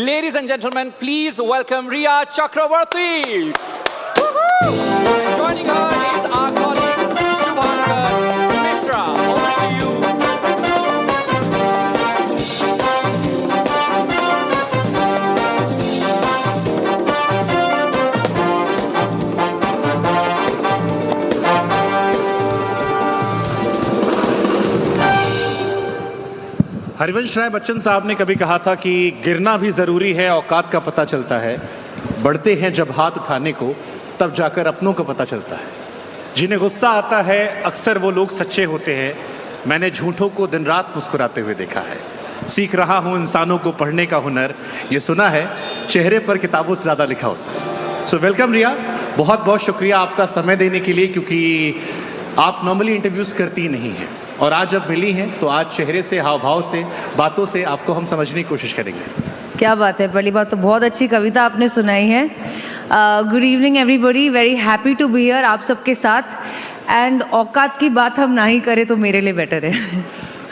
Ladies and gentlemen, please welcome Riya Chakravarti. Joining her is our colleague Shubhankar Mishra. Over to you. Harivansh Rai Bachchan साहब ने कभी कहा था कि गिरना भी ज़रूरी है, औकात का पता चलता है। बढ़ते हैं जब हाथ उठाने को, तब जाकर अपनों का पता चलता है। जिन्हें गुस्सा आता है अक्सर वो लोग सच्चे होते हैं। मैंने झूठों को दिन रात मुस्कुराते हुए देखा है। सीख रहा हूँ इंसानों को पढ़ने का हुनर, ये सुना है चेहरे पर किताबों से ज़्यादा लिखा होता है। सो वेलकम रिया, बहुत बहुत शुक्रिया आपका समय देने के लिए, क्योंकि आप नॉर्मली इंटरव्यूज़ करती नहीं हैं और आज जब मिली हैं तो आज चेहरे से, हाव भाव से, बातों से आपको हम समझने की कोशिश करेंगे। क्या बात है, पहली बात तो बहुत अच्छी कविता आपने सुनाई है। Good evening everybody, very happy to be here आप सबके साथ। एंड औकात की बात हम ना ही करें तो मेरे लिए बेटर है।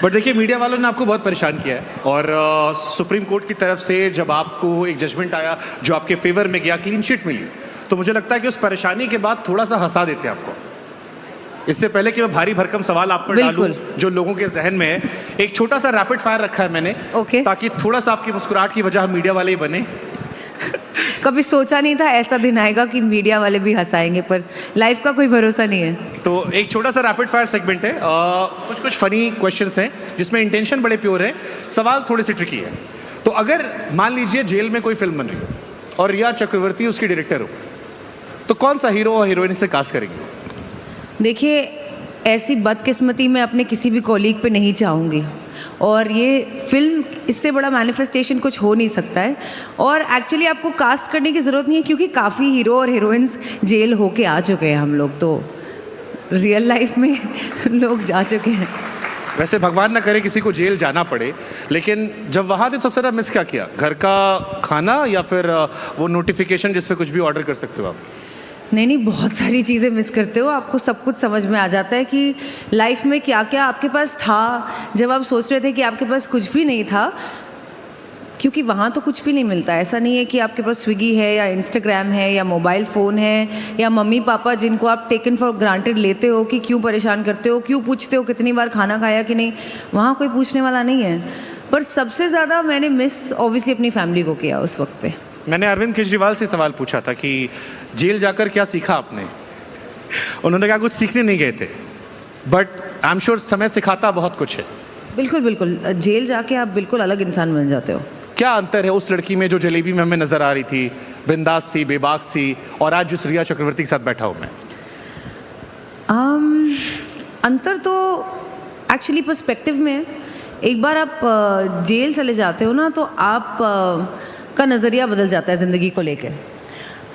बट देखिए, मीडिया वालों ने आपको बहुत परेशान किया है और सुप्रीम कोर्ट की तरफ से जब आपको एक जजमेंट आया जो आपके फेवर में गया, क्लीन चिट मिली, तो मुझे लगता है कि उस परेशानी के बाद थोड़ा सा हंसा देते आपको। इससे पहले कि मैं भारी भरकम सवाल आप पर डालूं जो लोगों के जहन में है, एक छोटा सा रैपिड फायर रखा है मैंने, ताकि थोड़ा सा आपकी मुस्कुराहट की वजह हम मीडिया वाले ही बने। कभी सोचा नहीं था ऐसा दिन आएगा कि मीडिया वाले भी हंसाएंगे, पर लाइफ का कोई भरोसा नहीं है। तो एक छोटा सा रैपिड फायर सेगमेंट है, कुछ फनी क्वेश्चंस हैं जिसमें इंटेंशन बड़े प्योर है, सवाल थोड़े से ट्रिकी है। तो अगर मान लीजिए जेल में कोई फिल्म बन रही हो और रिया चक्रवर्ती उसकी डायरेक्टर हो, तो कौन सा हीरो और हीरोइन से कास्ट करेंगे? देखिए, ऐसी बदकिस्मती मैं अपने किसी भी कॉलीग पे नहीं चाहूँगी, और ये फिल्म इससे बड़ा मैनिफेस्टेशन कुछ हो नहीं सकता है। और एक्चुअली आपको कास्ट करने की ज़रूरत नहीं है, क्योंकि काफ़ी हीरो और हीरोइंस जेल होके आ चुके हैं। हम लोग तो रियल लाइफ में लोग जा चुके हैं। वैसे भगवान ना करे किसी को जेल जाना पड़े, लेकिन जब वहाँ थे तो सबसे ज़्यादा मिस क्या किया? घर का खाना या फिर वो नोटिफिकेशन जिस पे कुछ भी ऑर्डर कर सकते हो आप? नहीं, बहुत सारी चीज़ें मिस करते हो। आपको सब कुछ समझ में आ जाता है कि लाइफ में क्या क्या आपके पास था जब आप सोच रहे थे कि आपके पास कुछ भी नहीं था, क्योंकि वहाँ तो कुछ भी नहीं मिलता। ऐसा नहीं है कि आपके पास स्विगी है या इंस्टाग्राम है या मोबाइल फ़ोन है या मम्मी पापा जिनको आप टेकन फॉर ग्रांटेड लेते हो कि क्यों परेशान करते हो, क्यों पूछते हो कितनी बार खाना खाया कि नहीं। वहाँ कोई पूछने वाला नहीं है। पर सबसे ज़्यादा मैंने मिस ऑब्वियसली अपनी फैमिली को किया उस वक्त पे। मैंने अरविंद केजरीवाल से सवाल पूछा था कि जेल जाकर क्या सीखा आपने? उन्होंने कहा कुछ सीखने नहीं गए थे, बट आई एम श्योर समय सिखाता बहुत कुछ है। बिल्कुल बिल्कुल, जेल जाके आप बिल्कुल अलग इंसान बन जाते हो। क्या अंतर है उस लड़की में जो जलेबी में हमें नजर आ रही थी, बिंदास सी, बेबाक सी, और आज जिस रिया चक्रवर्ती के साथ बैठा हूँ मैं? अंतर तो एक्चुअली पर्सपेक्टिव में है। एक बार आप जेल चले जाते हो ना, तो आप का नज़रिया बदल जाता है ज़िंदगी को लेकर।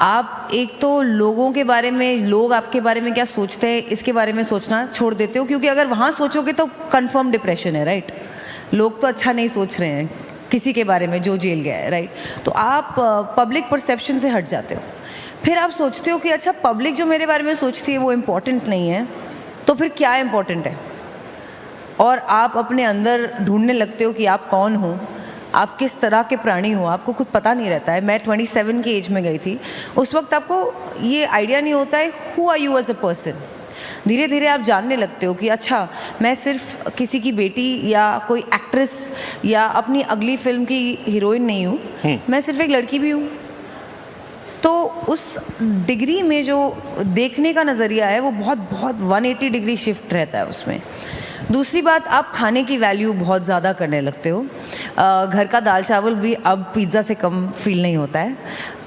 आप एक तो लोगों के बारे में, लोग आपके बारे में क्या सोचते हैं इसके बारे में सोचना छोड़ देते हो, क्योंकि अगर वहाँ सोचोगे तो कंफर्म डिप्रेशन है, राइट? लोग तो अच्छा नहीं सोच रहे हैं किसी के बारे में जो जेल गया है, राइट? तो आप पब्लिक परसेप्शन से हट जाते हो। फिर आप सोचते हो कि अच्छा, पब्लिक जो मेरे बारे में सोचती है वो इम्पोर्टेंट नहीं है, तो फिर क्या इम्पोर्टेंट है? और आप अपने अंदर ढूंढने लगते हो कि आप कौन हो, आप किस तरह के प्राणी हो, आपको खुद पता नहीं रहता है। मैं 27 की एज में गई थी। उस वक्त आपको ये आइडिया नहीं होता है who are you as a person. धीरे धीरे आप जानने लगते हो कि अच्छा, मैं सिर्फ किसी की बेटी या कोई एक्ट्रेस या अपनी अगली फिल्म की हीरोइन नहीं हूँ, मैं सिर्फ एक लड़की भी हूँ। तो उस डिग्री में जो देखने का नज़रिया है वो बहुत 180 डिग्री शिफ्ट रहता है उसमें। दूसरी बात, आप खाने की वैल्यू बहुत ज़्यादा करने लगते हो। घर का दाल चावल भी अब पिज़्ज़ा से कम फील नहीं होता है।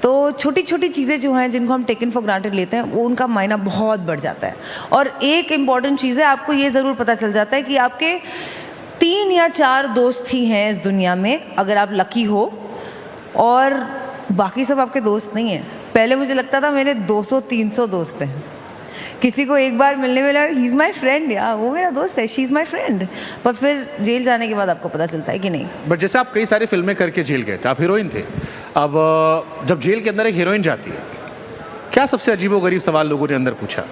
तो छोटी छोटी चीज़ें जो हैं जिनको हम टेकन फॉर ग्रांटेड लेते हैं, वो उनका मायना बहुत बढ़ जाता है। और एक इम्पॉर्टेंट चीज़ है, आपको ये ज़रूर पता चल जाता है कि आपके 3 या 4 दोस्त ही हैं इस दुनिया में, अगर आप लकी हो, और बाकी सब आपके दोस्त नहीं हैं। पहले मुझे लगता था मेरे 200-300 दोस्त हैं। किसी को एक बार मिलने में लगा ही इज़ माई फ्रेंड, या वो मेरा दोस्त है, शी इज़ माई फ्रेंड। पर फिर जेल जाने के बाद आपको पता चलता है कि नहीं। बट जैसे आप कई सारी फिल्में करके जेल गए थे, आप हीरोइन थे। अब जब जेल के अंदर एक हीरोइन जाती है, क्या सबसे अजीबोगरीब सवाल लोगों ने अंदर पूछा?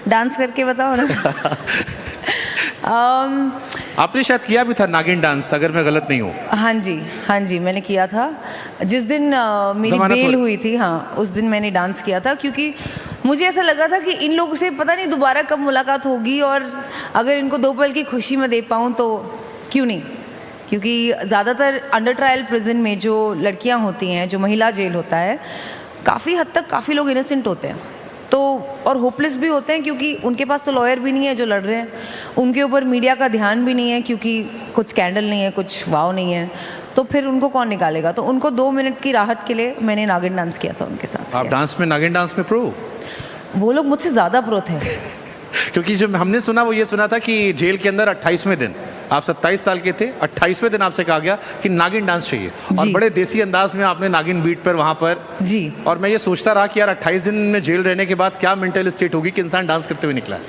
डांस करके बताओ ना। आपने शायद किया भी था नागिन डांस, अगर मैं गलत नहीं हूँ। हाँ जी मैंने किया था। जिस दिन मेरी जमानत बेल हो- हुई थी, हाँ उस दिन मैंने डांस किया था, क्योंकि मुझे ऐसा लगा था कि इन लोगों से पता नहीं दोबारा कब मुलाकात होगी, और अगर इनको 2 पल की खुशी में दे पाऊँ तो क्यों नहीं। क्योंकि ज़्यादातर अंडर ट्रायल प्रिजन में जो लड़कियां होती हैं, जो महिला जेल होता है, काफ़ी हद तक काफ़ी लोग इनोसेंट होते हैं, तो और होपलेस भी होते हैं, क्योंकि उनके पास तो लॉयर भी नहीं है जो लड़ रहे हैं, उनके ऊपर मीडिया का ध्यान भी नहीं है, क्योंकि कुछ स्कैंडल नहीं है, कुछ वाव नहीं है, तो फिर उनको कौन निकालेगा। तो उनको 2 मिनट की राहत के लिए मैंने नागिन डांस किया था उनके साथ। आप Yes. डांस में, नागिन डांस में प्रो? वो लोग मुझसे ज़्यादा प्रो थे। क्योंकि जो हमने सुना वो ये सुना था कि जेल के अंदर 28वें दिन, आप 27 साल के थे, 28वें दिन आपसे कहा गया कि नागिन डांस चाहिए, और जी। बड़े देसी अंदाज में आपने नागिन बीट पर वहां पर। जी। और मैं ये सोचता रहा कि यार 28 दिन में जेल रहने के बाद क्या मेंटल स्टेट होगी कि इंसान डांस करते हुए निकला है।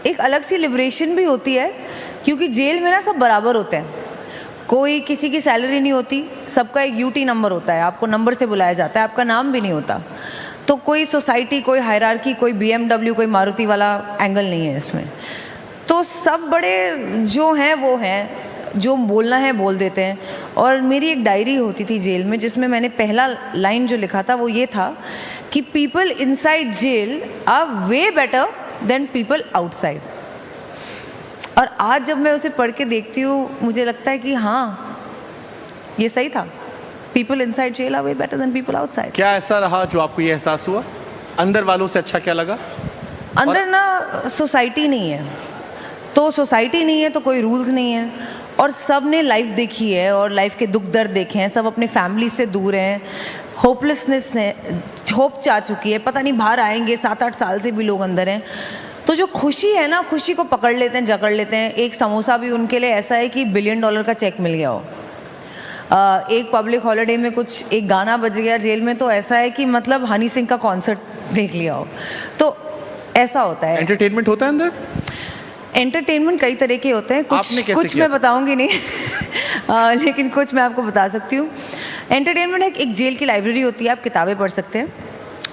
एक अलग सी लिबरेशन भी होती है, क्योंकि जेल में ना सब बराबर होते हैं, कोई किसी की सैलरी नहीं होती, सबका एक यूटी नंबर होता है, आपको नंबर से बुलाया जाता है, आपका नाम भी नहीं होता, तो कोई सोसाइटी, कोई हायरार्की, कोई BMW, कोई मारुति वाला एंगल नहीं है इसमें। तो सब बड़े जो हैं वो हैं, जो बोलना है बोल देते हैं। और मेरी एक डायरी होती थी जेल में, जिसमें मैंने पहला लाइन जो लिखा था वो ये था कि people inside jail are way better than people outside. और आज जब मैं उसे पढ़ के देखती हूँ, मुझे लगता है कि हाँ ये सही था, people inside jail are way better than people outside. क्या ऐसा रहा जो आपको ये एहसास हुआ? अंदर वालों से अच्छा क्या लगा? अंदर ना सोसाइटी नहीं है, तो सोसाइटी नहीं है तो कोई रूल्स नहीं है, और सब ने लाइफ देखी है और लाइफ के दुख दर्द देखे हैं, सब अपने फैमिली से दूर हैं, होपलेसनेस है, होप चाह चुकी है, पता नहीं बाहर आएंगे, 7-8 साल से भी लोग अंदर हैं। तो जो खुशी है ना, खुशी को पकड़ लेते हैं, जकड़ लेते हैं। एक समोसा भी उनके लिए ऐसा है कि $1 बिलियन का चेक मिल गया हो। एक पब्लिक हॉलिडे में कुछ एक गाना बज गया जेल में, तो ऐसा है कि मतलब हनी सिंह का कॉन्सर्ट देख लिया हो, तो ऐसा होता है। एंटरटेनमेंट होता है अंदर? एंटरटेनमेंट कई तरह के होते हैं, आपने कैसे कुछ किया मैं बताऊंगी नहीं लेकिन कुछ मैं आपको बता सकती हूँ। एंटरटेनमेंट है, एक जेल की लाइब्रेरी होती है, आप किताबें पढ़ सकते हैं।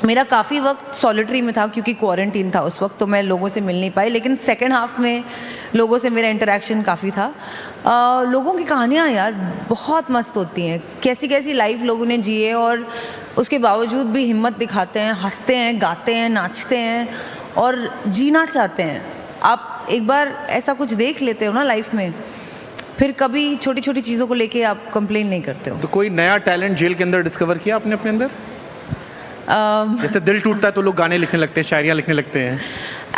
मेरा काफ़ी वक्त सॉलिटरी में था, क्योंकि क्वारंटीन था उस वक्त, तो मैं लोगों से मिल नहीं पाई, लेकिन सेकेंड हाफ में लोगों से मेरा इंटरेक्शन काफ़ी था। लोगों की कहानियाँ यार बहुत मस्त होती हैं, कैसी कैसी लाइफ लोगों ने जिए, और उसके बावजूद भी हिम्मत दिखाते हैं, हंसते हैं, गाते हैं, नाचते हैं और जीना चाहते हैं। आप एक बार ऐसा कुछ देख लेते हो ना लाइफ में, फिर कभी छोटी छोटी चीज़ों को लेके आप कंप्लेन नहीं करते हो। तो कोई नया टैलेंट जेल के अंदर डिस्कवर किया आपने अपने अंदर? जैसे दिल टूटता है तो लोग गाने लिखने लगते हैं, शायरियाँ लिखने लगते हैं।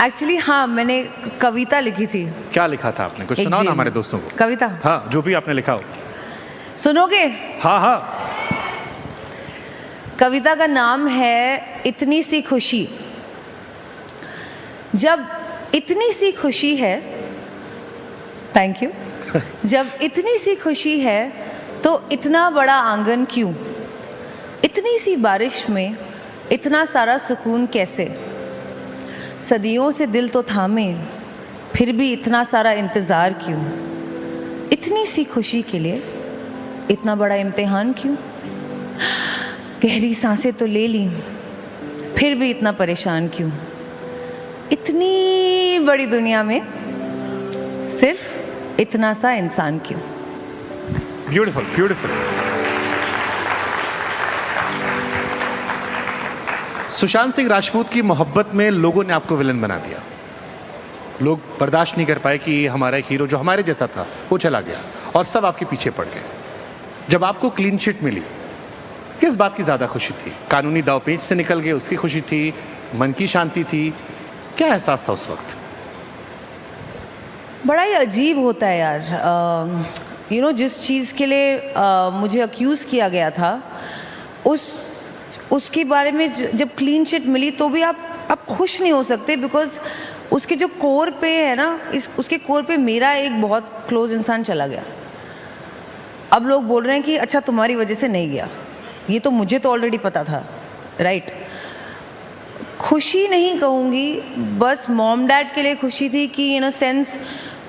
एक्चुअली हाँ, मैंने कविता लिखी थी। क्या लिखा था आपने? कुछ एक सुनाओ जेल ना में। हमारे दोस्तों को। कविता? हाँ, जो भी आपने लिखा हो। सुनोगे? हाँ हाँ। कविता का नाम है इतनी सी खुशी। जब इतनी सी खुशी है, थैंक यू। जब इतनी सी खुशी है तो इतना बड़ा आंगन क्यों? इतनी सी बारिश में इतना सारा सुकून कैसे? सदियों से दिल तो थामे, फिर भी इतना सारा इंतज़ार क्यों? इतनी सी खुशी के लिए इतना बड़ा इम्तिहान क्यों? गहरी सांसें तो ले ली, फिर भी इतना परेशान क्यों? इतनी बड़ी दुनिया में सिर्फ इतना सा इंसान क्यों? Beautiful beautiful. सुशांत सिंह राजपूत की मोहब्बत में लोगों ने आपको विलन बना दिया। लोग बर्दाश्त नहीं कर पाए कि हमारा एक हीरो जो हमारे जैसा था वो चला गया, और सब आपके पीछे पड़ गए। जब आपको क्लीन चिट मिली, किस बात की ज़्यादा खुशी थी? कानूनी दावपेच से निकल गए उसकी खुशी थी, मन की शांति थी, क्या एहसास था उस वक्त? बड़ा ही अजीब होता है यार। जिस चीज़ के लिए मुझे अक्यूज़ किया गया था, उसके बारे में जब क्लीन चिट मिली तो भी आप खुश नहीं हो सकते, बिकॉज उसके जो कोर पे है ना, उसके कोर पे मेरा एक बहुत क्लोज इंसान चला गया। अब लोग बोल रहे हैं कि अच्छा तुम्हारी वजह से नहीं गया, ये तो मुझे तो ऑलरेडी पता था, राइट? खुशी नहीं कहूँगी, बस मॉम डैड के लिए खुशी थी कि इन अ सेंस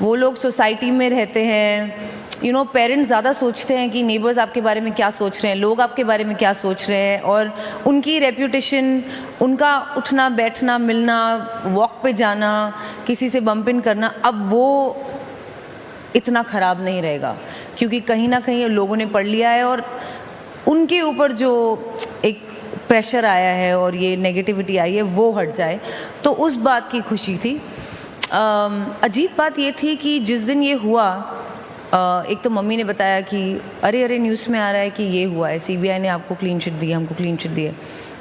वो लोग सोसाइटी में रहते हैं, पेरेंट्स ज़्यादा सोचते हैं कि नेबर्स आपके बारे में क्या सोच रहे हैं, लोग आपके बारे में क्या सोच रहे हैं, और उनकी रेप्यूटेशन, उनका उठना बैठना, मिलना, वॉक पे जाना, किसी से बम्प इन करना, अब वो इतना ख़राब नहीं रहेगा, क्योंकि कहीं ना कहीं लोगों ने पढ़ लिया है और उनके ऊपर जो एक प्रेशर आया है और ये नेगेटिविटी आई है वो हट जाए, तो उस बात की खुशी थी। अजीब बात ये थी कि जिस दिन ये हुआ, एक तो मम्मी ने बताया कि अरे अरे न्यूज़ में आ रहा है कि ये हुआ है, सीबीआई ने आपको क्लीन चिट दी है, हमको क्लीन चिट दी है।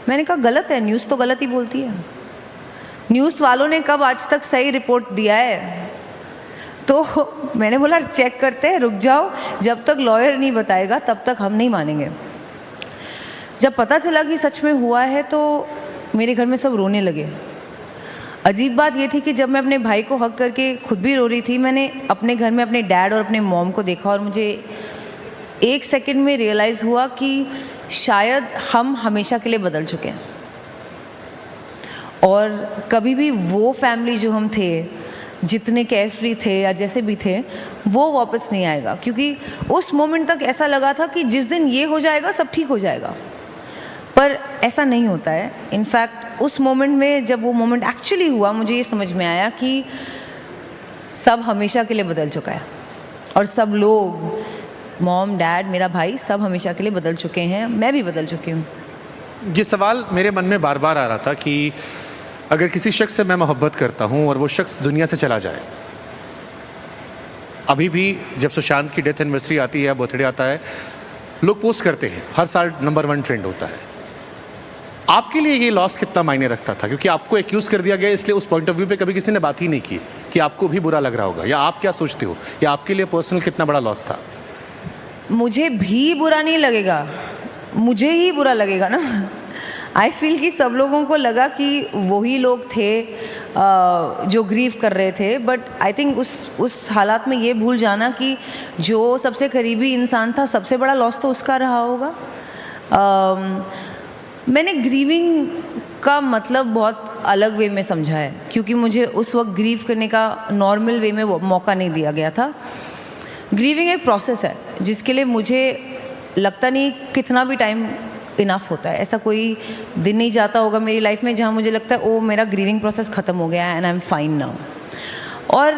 मैंने कहा गलत है, न्यूज़ तो गलत ही बोलती है, न्यूज़ वालों ने कब आज तक सही रिपोर्ट दिया है? तो मैंने बोला चेक करते हैं, रुक जाओ, जब तक लॉयर नहीं बताएगा तब तक हम नहीं मानेंगे। जब पता चला कि सच में हुआ है तो मेरे घर में सब रोने लगे। अजीब बात ये थी कि जब मैं अपने भाई को हक करके खुद भी रो रही थी, मैंने अपने घर में अपने डैड और अपने मॉम को देखा और मुझे एक सेकंड में रियलाइज़ हुआ कि शायद हम हमेशा के लिए बदल चुके हैं और कभी भी वो फैमिली जो हम थे, जितने केयरफ्री थे या जैसे भी थे, वो वापस नहीं आएगा। क्योंकि उस मोमेंट तक ऐसा लगा था कि जिस दिन ये हो जाएगा सब ठीक हो जाएगा, पर ऐसा नहीं होता है। इनफैक्ट उस मोमेंट में जब वो मोमेंट एक्चुअली हुआ, मुझे ये समझ में आया कि सब हमेशा के लिए बदल चुका है और सब लोग, मॉम, डैड, मेरा भाई, सब हमेशा के लिए बदल चुके हैं, मैं भी बदल चुकी हूँ। ये सवाल मेरे मन में बार बार आ रहा था कि अगर किसी शख्स से मैं मोहब्बत करता हूँ और वो शख्स दुनिया से चला जाए, अभी भी जब सुशांत की डेथ एनिवर्सरी आती है, बर्थडे आता है, लोग पोस्ट करते हैं, हर साल नंबर 1 ट्रेंड होता है। आपके लिए ये लॉस कितना मायने रखता था? क्योंकि आपको एक्यूज कर दिया गया, इसलिए उस पॉइंट ऑफ व्यू पे कभी किसी ने बात ही नहीं की कि आपको भी बुरा लग रहा होगा, या आप क्या सोचते हो, या आपके लिए पर्सनल कितना बड़ा लॉस था? मुझे भी बुरा नहीं लगेगा, मुझे ही बुरा लगेगा ना। आई फील कि सब लोगों को लगा कि वही लोग थे जो ग्रीव कर रहे थे, बट आई थिंक उस हालात में ये भूल जाना कि जो सबसे करीबी इंसान था, सबसे बड़ा लॉस तो उसका रहा होगा। मैंने ग्रीविंग का मतलब बहुत अलग वे में समझा है, क्योंकि मुझे उस वक्त ग्रीव करने का नॉर्मल वे में मौका नहीं दिया गया था। ग्रीविंग एक प्रोसेस है जिसके लिए मुझे लगता नहीं कितना भी टाइम इनफ होता है। ऐसा कोई दिन नहीं जाता होगा मेरी लाइफ में जहाँ मुझे लगता है ओ मेरा ग्रीविंग प्रोसेस ख़त्म हो गया है and I am fine now. और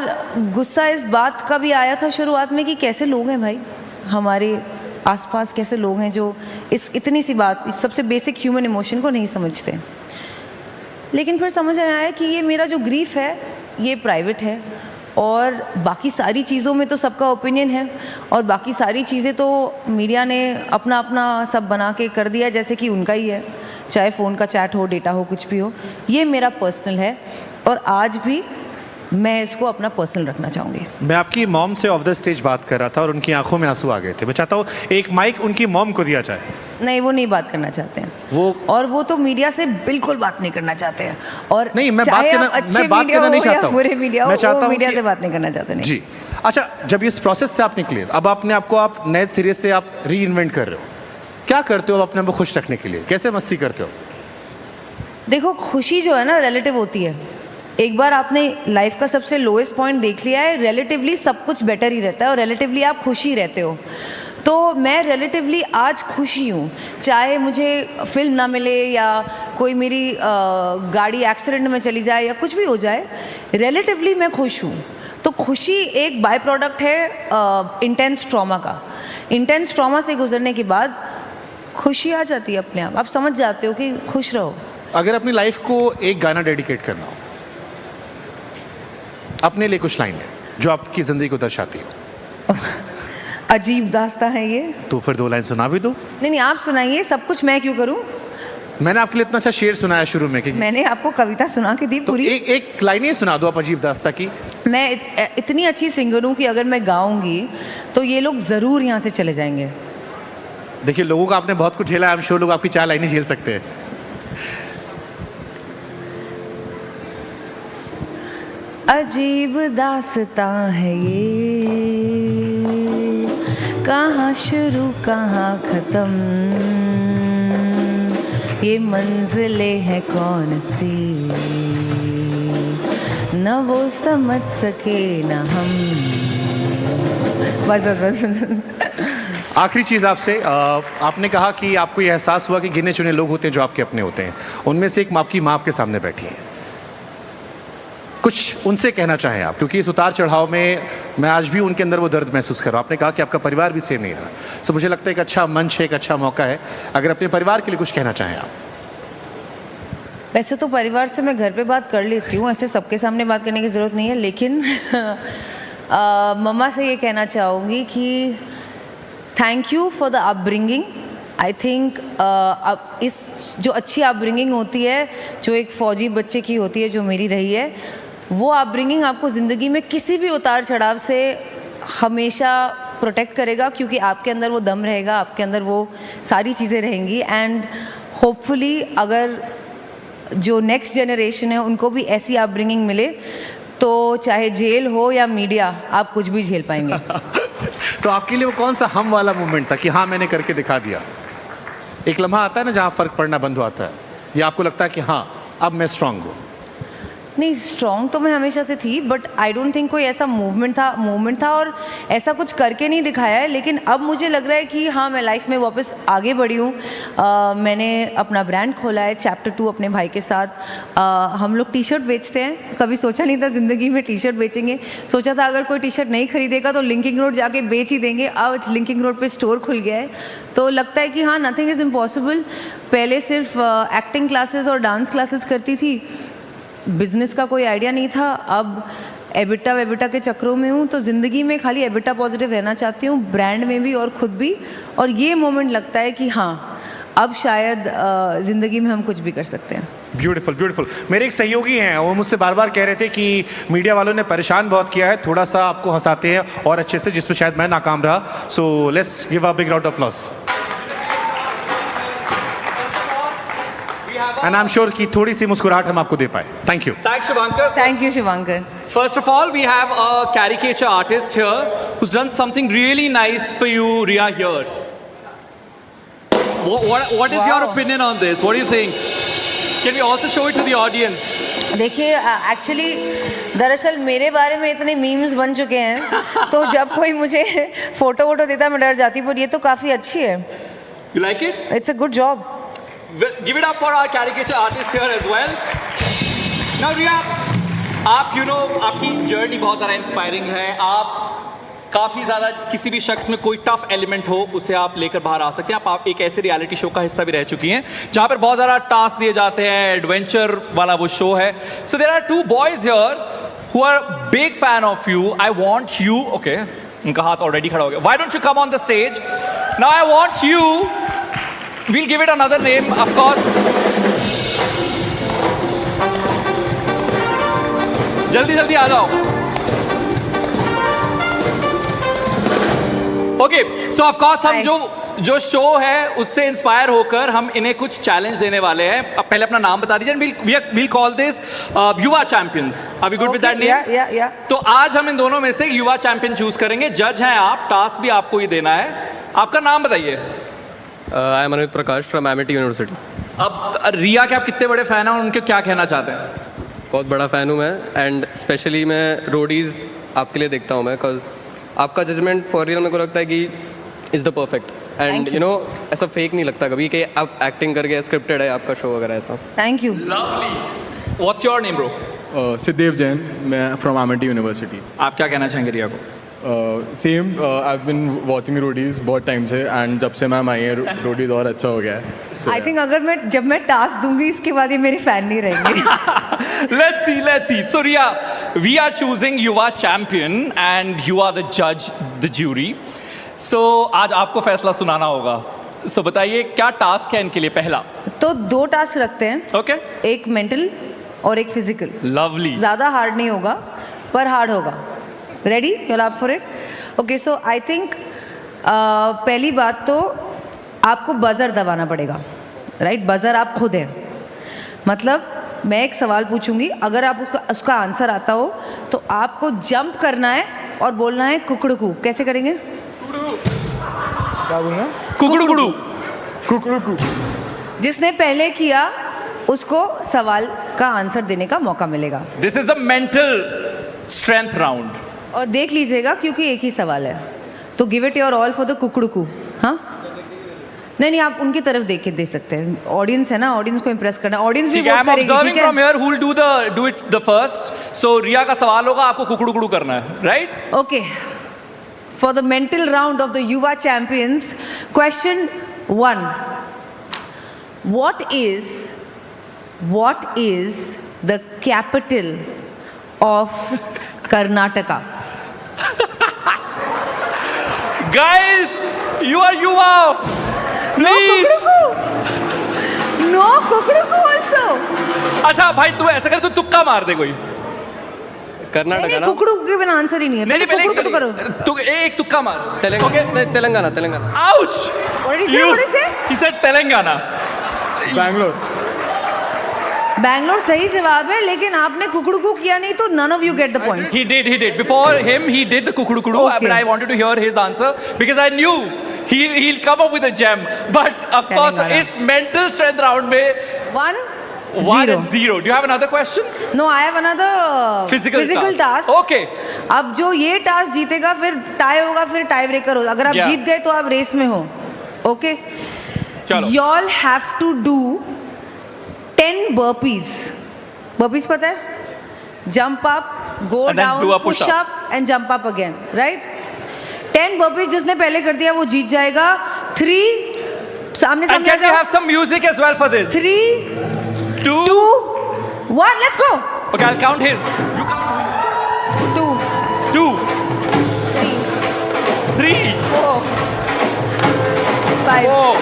गुस्सा इस बात का भी आया था शुरुआत में कि कैसे लोग हैं भाई हमारे आसपास, कैसे लोग हैं जो इस इतनी सी बात, सबसे बेसिक ह्यूमन इमोशन को नहीं समझते। लेकिन फिर समझ में आया कि ये मेरा जो ग्रीफ है ये प्राइवेट है और बाकी सारी चीज़ों में तो सबका ओपिनियन है और बाकी सारी चीज़ें तो मीडिया ने अपना अपना सब बना के कर दिया जैसे कि उनका ही है, चाहे फ़ोन का चैट हो, डेटा हो, कुछ भी हो। ये मेरा पर्सनल है और आज भी मैं इसको अपना पर्सनल रखना चाहूँगी। मैं आपकी मॉम से ऑफ द स्टेज बात कर रहा था और उनकी आंखों में आंसू आ गए थे। मैं चाहता हूँ एक माइक उनकी मॉम को दिया जाए। नहीं, वो नहीं बात करना चाहते हैं वो तो मीडिया से बिल्कुल बात नहीं करना चाहते हैं। और नहीं, मैं बात करना नहीं चाहता हूँ, बुरे मीडिया मैं चाहता हूँ मीडिया से बात नहीं करना चाहते। नहीं जी। अच्छा, जब इस प्रोसेस से आप निकले, अब अपने आपको आप नए सिरे से आप री इन्वेंट कर रहे हो, क्या करते हो अपने आप को खुश रखने के लिए, कैसे मस्ती करते हो? देखो, खुशी जो है ना रिलेटिव होती है। एक बार आपने लाइफ का सबसे लोएस्ट पॉइंट देख लिया है, रिलेटिवली सब कुछ बेटर ही रहता है और रिलेटिवली आप खुश ही रहते हो। तो मैं रिलेटिवली आज खुशी हूँ, चाहे मुझे फिल्म ना मिले या कोई मेरी गाड़ी एक्सीडेंट में चली जाए या कुछ भी हो जाए, रिलेटिवली मैं खुश हूँ। तो खुशी एक बाय प्रोडक्ट है इंटेंस ट्रॉमा का। इंटेंस ट्रॉमा से गुजरने के बाद खुशी आ जाती है अपने आप समझ जाते हो कि खुश रहो। अगर अपनी लाइफ को एक गाना डेडिकेट करना हो, अपने लिए कुछ लाइन है जो आपकी जिंदगी को दर्शाती हो। अजीब दास्तां है ये। तो फिर 2 लाइन सुना भी दो। नहीं, आप सुनाइए, सब कुछ मैं क्यों करूं? मैंने आपके लिए इतना अच्छा शेर सुनाया शुरू में कि मैंने आपको कविता सुना के दी तो पूरी। एक लाइन ही सुना दो आप अजीब दास्तां की। मैं इतनी अच्छी सिंगर हूँ कि अगर मैं गाऊंगी तो ये लोग जरूर यहाँ से चले जाएंगे। देखिए, लोगों का आपने बहुत कुछ झेला है, आई एम श्योर लोग आपकी 4 लाइनें झेल सकते हैं। अजीब दास्तां है ये, कहाँ शुरू कहाँ खत्म, ये मंजिलें हैं कौन सी, न वो समझ सके न हम। बस बस बस। आखिरी चीज आपसे, आपने कहा कि आपको यह एहसास हुआ कि गिने चुने लोग होते हैं जो आपके अपने होते हैं, उनमें से एक आपकी माँ आपके सामने बैठी है, कुछ उनसे कहना चाहें आप, क्योंकि इस उतार चढ़ाव में मैं आज भी उनके अंदर वो दर्द महसूस कर रहा हूँ। आपने कहा कि आपका परिवार भी सेम नहीं रहा, सो मुझे लगता है एक अच्छा मंच है, एक अच्छा मौका है, अगर अपने परिवार के लिए कुछ कहना चाहें आप। वैसे तो परिवार से मैं घर पे बात कर लेती हूँ, ऐसे सबके सामने बात करने की ज़रूरत नहीं है, लेकिन मम्मा से ये कहना चाहूँगी कि thank you for the upbringing. I think अब इस जो अच्छी अपब्रिंगिंग होती है, जो एक फ़ौजी बच्चे की होती है, जो मेरी रही है, वो अपब्रिंगिंग आपको ज़िंदगी में किसी भी उतार चढ़ाव से हमेशा प्रोटेक्ट करेगा, क्योंकि आपके अंदर वो दम रहेगा, आपके अंदर वो सारी चीज़ें रहेंगी। एंड होपफुली अगर जो नेक्स्ट जनरेशन है उनको भी ऐसी अपब्रिंगिंग मिले, तो चाहे जेल हो या मीडिया, आप कुछ भी झेल पाएंगे। तो आपके लिए वो कौन सा हम वाला मूवमेंट था कि हाँ मैंने करके दिखा दिया? एक लम्हा आता है ना जहाँ फर्क पड़ना बंद हो आता है, या आपको लगता है कि हाँ अब मैं स्ट्रांग हूँ? नहीं, स्ट्रॉन्ग तो मैं हमेशा से थी, बट आई डोंट थिंक कोई ऐसा मूवमेंट था और ऐसा कुछ करके नहीं दिखाया है। लेकिन अब मुझे लग रहा है कि हाँ, मैं लाइफ में वापस आगे बढ़ी हूँ। मैंने अपना ब्रांड खोला है चैप्टर 2 अपने भाई के साथ। हम लोग टी शर्ट बेचते हैं, कभी सोचा नहीं था ज़िंदगी में टी शर्ट बेचेंगे। सोचा था अगर कोई टी शर्ट नहीं खरीदेगा तो लिंकिंग रोड जाके बेच ही देंगे। अब लिंकिंग रोड पे स्टोर खुल गया है, तो लगता है कि हाँ, नथिंग इज़ इम्पॉसिबल। पहले सिर्फ एक्टिंग क्लासेस और डांस क्लासेस करती थी, बिजनेस का कोई आइडिया नहीं था। अब एबिटा वेबिटा के चक्रों में हूँ, तो ज़िंदगी में खाली एबिटा पॉजिटिव रहना चाहती हूँ, ब्रांड में भी और खुद भी। और ये मोमेंट लगता है कि हाँ, अब शायद ज़िंदगी में हम कुछ भी कर सकते हैं। Beautiful beautiful. मेरे एक सहयोगी हैं, वो मुझसे बार बार कह रहे थे कि मीडिया वालों ने परेशान बहुत किया है, थोड़ा सा आपको हंसाते हैं और अच्छे से, जिसमें शायद मैं नाकाम रहा। So let's give a big round of applause. And I am sure कि थोड़ी सी मुस्कुराहट हम आपको दे पाए। Thank you. Thanks, Shivankar. Thank you Shivankar. First of all, we have a caricature artist here who's done something really nice for you, Ria, here. What is your opinion on this? What do you think? Can we also show it to the audience? देखिए, actually दरअसल मेरे बारे में इतने memes बन चुके हैं, तो जब कोई मुझे फोटो वोटो देता मैं डर जाती, पर ये तो काफ़ी अच्छी है। You like it? It's a good job. Well, give it up for our caricature artist here as well. Now, Ria, आप आपकी जर्नी बहुत ज़्यादा इंस्पायरिंग है। आप काफ़ी ज़्यादा किसी भी शख्स में कोई टफ एलिमेंट हो उसे आप लेकर बाहर आ सकते हैं। आप एक ऐसे रियलिटी शो का हिस्सा भी रह चुकी हैं जहाँ पर बहुत ज़्यादा टास्क दिए जाते हैं, एडवेंचर वाला वो शो है। So there are 2 boys here who are big fan of you. I want you, okay, उनका हाथ ऑलरेडी खड़ा हो गया। Why don't you come on the stage? Now I want you. We'll give it another name, of course. जल्दी जल्दी आ जाओ। Okay, so of course हम जो शो है उससे इंस्पायर होकर हम इन्हें कुछ चैलेंज देने वाले हैं। अब पहले अपना नाम बता दीजिए। we'll call this युवा champions. Are we good with that name? Yeah. तो आज हम इन दोनों में से युवा चैंपियन चूज करेंगे। जज हैं आप, टास्क भी आपको ही देना है। आपका नाम बताइए। I am Anit Prakash from Amity university. अब रिया के आप कितने बड़े फैन हैं और उनके क्या कहना चाहते हैं? बहुत बड़ा फ़ैन हूँ मैं, एंड स्पेशली मैं रोडीज़ आपके लिए देखता हूँ मैं, बिकॉज आपका जजमेंट फॉर रियल मेरे को लगता है कि is the perfect, and you know ऐसा फेक नहीं लगता कभी कि आप एक्टिंग करके स्क्रिप्टेड है आपका शो वगैरह ऐसा। Thank you. Lovely. What's your name bro? Siddhev Jain, मैं फ्रॉम एमिटी यूनिवर्सिटी। आप क्या कहना चाहेंगे रिया को? Same, I have been watching Roadies बहुत टाइम से, एंड जब से मैम आई है रोडीज और अच्छा हो गया है। आई थिंक अगर जब मैं टास्क दूंगी इसके बाद ये मेरे फैन नहीं रहेंगे। Let's see. So Ria, we are choosing Yuva champion and you are the judge, the jury. So आज आपको फैसला सुनाना होगा। So बताइए क्या टास्क है इनके लिए? पहला तो 2 टास्क रखते हैं। ओके, एक मेंटल और एक फिजिकल। लवली। ज़्यादा हार्ड नहीं होगा, पर हार्ड होगा। Ready? You are up for it? Okay, so I think पहली बात तो आपको बजर दबाना पड़ेगा, राइट? बजर आप खुद हैं। मतलब मैं एक सवाल पूछूंगी, अगर आप उसका आंसर आता हो तो आपको जंप करना है और बोलना है कुकड़कू। कैसे करेंगे? क्या बोलना? कुकड़ू। कुकड़ू। जिसने पहले किया उसको सवाल का आंसर देने का मौका मिलेगा। This is the mental strength round. और देख लीजिएगा क्योंकि एक ही सवाल है। तो give it your all for the कुकड़ुकू. हाँ, नहीं, आप उनकी तरफ देख के दे सकते हैं. ऑडियंस है ना, ऑडियंस को इम्प्रेस करना. ऑडियंस भी ठीक है, वोट I'm करेगी. observing ठीक from है, here who will do it the first. So रिया का सवाल होगा, आपको कुकड़ू करना है, right? okay. For the mental round of the Yuva champions, question 1. What is the capital of Karnataka? Guys, you are Yuva. Please. No Kukuruku also. अच्छा भाई, तू ऐसा कर, तू तुक्का मार दे कोई. कर्नाटका नहीं, ना कुकड़ू के बिना आंसर ही नहीं है. नहीं, पहले कुकड़ू तो करो. तू एक तुक्का मार. Telangana Telangana. Ouch! What did he say? What did he say? He said Telangana. Bangalore. Bangalore सही जवाब है, लेकिन आपने कुकड़ू किया नहीं तो none of you get the points. He did. Before him, he did the kukudu, Okay. but I wanted to hear his answer because I knew he'll come up with a gem. But of course, Telangana. इस mental strength round में 1 1 and 0. Do you have another question? No, I have another Physical task. Okay. अब जो ये task जीतेगा फिर tie होगा, फिर tie breaker होगा. अगर आप Yeah. जीत गए तो आप रेस में हो. ओके, चलो. y'all have to do 10 burpees. Burpees पता है? Jump up, go And then down, do a push push-up. up and jump up again. Right? 10 burpees जिसने पहले कर दिया वो जीत जाएगा. 3 सामने And सामने can we जाओ. have some music as well for this? 3, 2. 2, 1. Let's go. Okay, I'll count his. You count 2, his. 2, 3, 3, 4, 5, 4,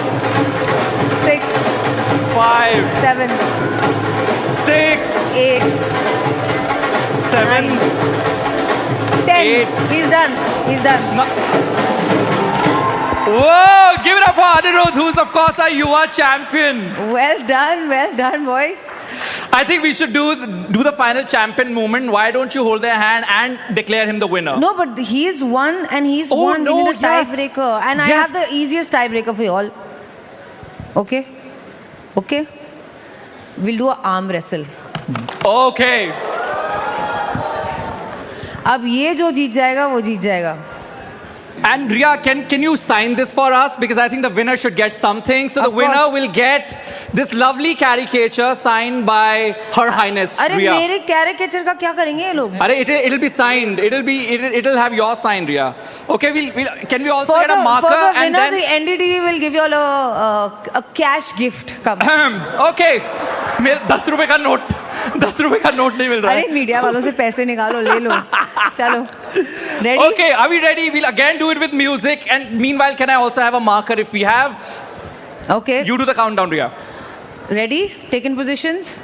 6, 5, 7, 6, 8, 7. 10. 8. He's done. Whoa! Give it up for Anirudh, who's of course our Yuva champion. Well done, boys. I think we should do the final champion moment. Why don't you hold their hand and declare him the winner? No, but he's won and he's Oh, won. no, We need a yes. tiebreaker. And I Yes. have the easiest tiebreaker for you all. Okay? We'll do an arm wrestle. Okay. अब ये जो जीत जाएगा वो जीत जाएगा. And Riya, can you sign this for us? Because I think the winner should get something. So the Of winner course. will get this lovely caricature signed by Her Highness अरे Riya. मेरे caricature का क्या करेंगे ये लोग? Arey, it'll be signed. It'll have your sign, Riya. Okay, can we also For get a the marker winner, and then the NDTV will give you all a cash gift. Come. okay. मेरे 10 रुपए का note नहीं मिल रहा अरे है. Media वालों से पैसे निकालो, ले लो. चलो. Ready? Okay, are we ready? We'll again do it with music. And meanwhile, can I also have a marker if we have? Okay. You do the countdown, Riya. Ready? Taken positions.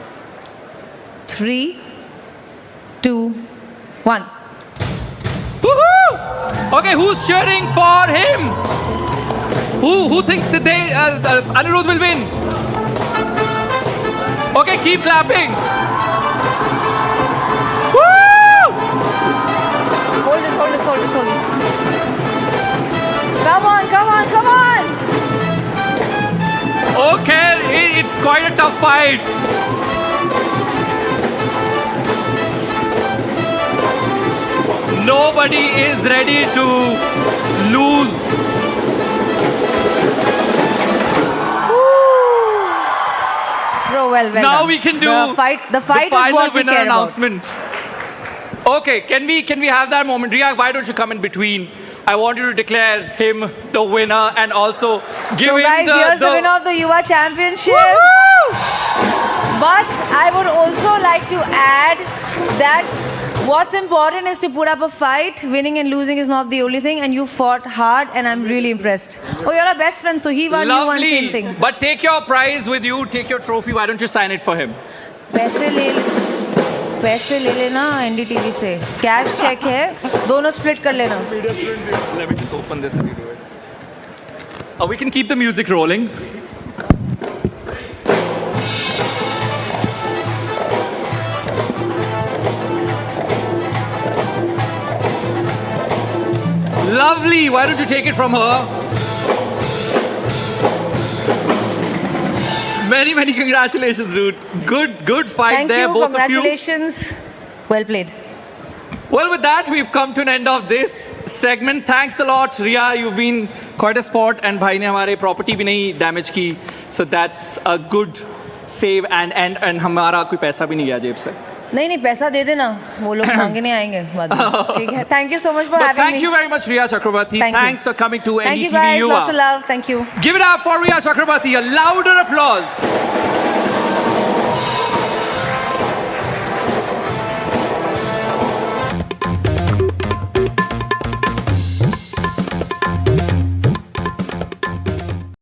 3, 2, 1. Woohoo! Okay, who's cheering for him? Who thinks that Anirudh will win? Okay, keep clapping. Woo! Hold this. Come on. Okay, it's quite a tough fight. Nobody is ready to lose. Bro, well Now done. we can do the fight. The fight is final what we winner care about. announcement. Okay, can we have that moment? Riya, why don't you come in between? I want you to declare him the winner and also give So him guys, here's the winner of the Yuva Championship. But I would also like to add that what's important is to put up a fight. Winning and losing is not the only thing, and you fought hard, and I'm really impressed. Oh, you're our best friend, so he won, you won, same thing. But take your prize with you, take your trophy. Why don't you sign it for him? पैसे ले लेना NDTV से. Cash cheque है, दोनों split कर लेना. Let me just open this and you do it. We can keep the music rolling. Lovely. Why don't you take it from her? Many congratulations, dude. Good fight Thank there, you. both of you. Congratulations. Well played. Well, with that, we've come to an end of this segment. Thanks a lot, Ria. You've been quite a sport, and भाई ने हमारे property भी नहीं damage की, so that's a good save. And हमारा कोई पैसा भी नहीं गया जेब से. नहीं नहीं पैसा दे देना, वो लोग मांगे नहीं आएंगे बाद में. ठीक है. Thank you so much for But having me. thank you very much, Ria Chakrabarti. Thank you. Thanks for coming to Thank you NDTV guys. Yuva. Lots of love. Thank you. Give it up for Ria Chakrabarti. A louder applause.